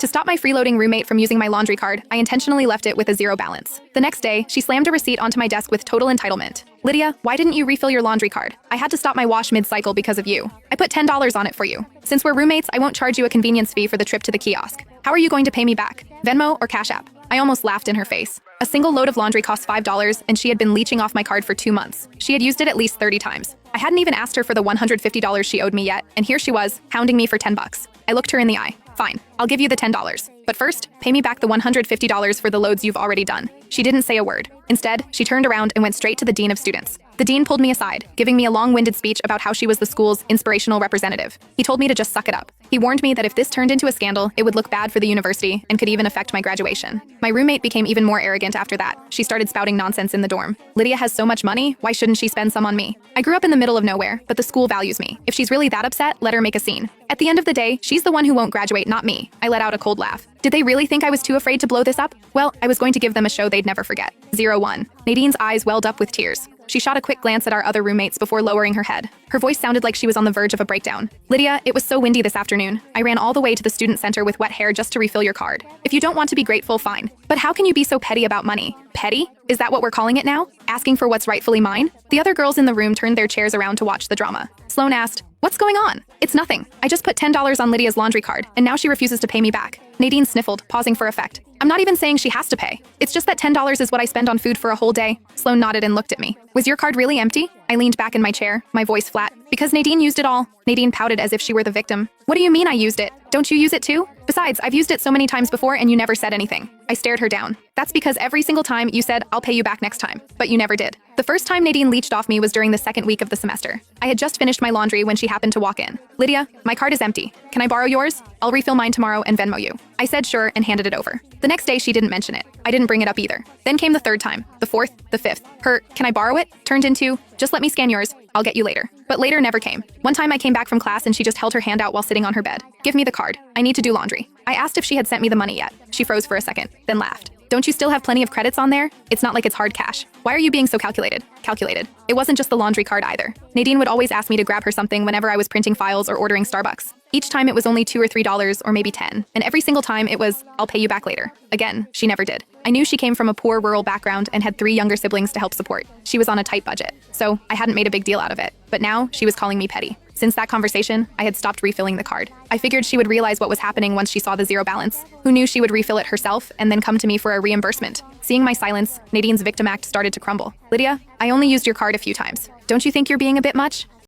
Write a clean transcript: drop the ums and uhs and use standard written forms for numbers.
To stop my freeloading roommate from using my laundry card, I intentionally left it with a zero balance. The next day, she slammed a receipt onto my desk with total entitlement. Lydia, why didn't you refill your laundry card? I had to stop my wash mid-cycle because of you. I put $10 on it for you. Since we're roommates, I won't charge you a convenience fee for the trip to the kiosk. How are you going to pay me back? Venmo or Cash App? I almost laughed in her face. A single load of laundry cost $5, and she had been leeching off my card for 2 months. She had used it at least 30 times. I hadn't even asked her for the $150 she owed me yet, and here she was, hounding me for $10. I looked her in the eye. Fine, I'll give you the $10. But first, pay me back the $150 for the loads you've already done. She didn't say a word. Instead, she turned around and went straight to the dean of students. The dean pulled me aside, giving me a long-winded speech about how she was the school's inspirational representative. He told me to just suck it up. He warned me that if this turned into a scandal, it would look bad for the university and could even affect my graduation. My roommate became even more arrogant after that. She started spouting nonsense in the dorm. Lydia has so much money, why shouldn't she spend some on me? I grew up in the middle of nowhere, but the school values me. If she's really that upset, let her make a scene. At the end of the day, she's the one who won't graduate, not me. I let out a cold laugh. Did they really think I was too afraid to blow this up? Well, I was going to give them a show they'd never forget. 01. Nadine's eyes welled up with tears. She shot a quick glance at our other roommates before lowering her head. Her voice sounded like she was on the verge of a breakdown. Lydia, it was so windy this afternoon. I ran all the way to the student center with wet hair just to refill your card. If you don't want to be grateful, fine. But how can you be so petty about money? Petty? Is that what we're calling it now? Asking for what's rightfully mine? The other girls in the room turned their chairs around to watch the drama. Sloan asked, "What's going on?" "It's nothing. I just put $10 on Lydia's laundry card, and now she refuses to pay me back." Nadine sniffled, pausing for effect. "I'm not even saying she has to pay. It's just that $10 is what I spend on food for a whole day." Sloan nodded and looked at me. "Was your card really empty?" I leaned back in my chair, my voice flat. "Because Nadine used it all." Nadine pouted as if she were the victim. "What do you mean I used it? Don't you use it too? Besides, I've used it so many times before and you never said anything." I stared her down. "That's because every single time you said, 'I'll pay you back next time,' but you never did." The first time Nadine leached off me was during the second week of the semester. I had just finished my laundry when she happened to walk in. "Lydia, my card is empty. Can I borrow yours? I'll refill mine tomorrow and Venmo you." I said sure and handed it over. The next day she didn't mention it. I didn't bring it up either. Then came the third time, the fourth, the fifth. Her "can I borrow it?" turned into "just let me scan yours. I'll get you later." But later never came. One time I came back from class and she just held her hand out while sitting on her bed. "Give me the card. I need to do laundry." I asked if she had sent me the money yet. She froze for a second, then laughed. "Don't you still have plenty of credits on there? It's not like it's hard cash. Why are you being so calculated?" Calculated. It wasn't just the laundry card either. Nadine would always ask me to grab her something whenever I was printing files or ordering Starbucks. Each time it was only $2 or $3 or maybe 10. And every single time it was, "I'll pay you back later." Again, she never did. I knew she came from a poor rural background and had 3 younger siblings to help support. She was on a tight budget, so I hadn't made a big deal out of it. But now she was calling me petty. Since that conversation, I had stopped refilling the card. I figured she would realize what was happening once she saw the zero balance. Who knew she would refill it herself and then come to me for a reimbursement? Seeing my silence, Nadine's victim act started to crumble. "Lydia, I only used your card a few times. Don't you think you're being a bit much?"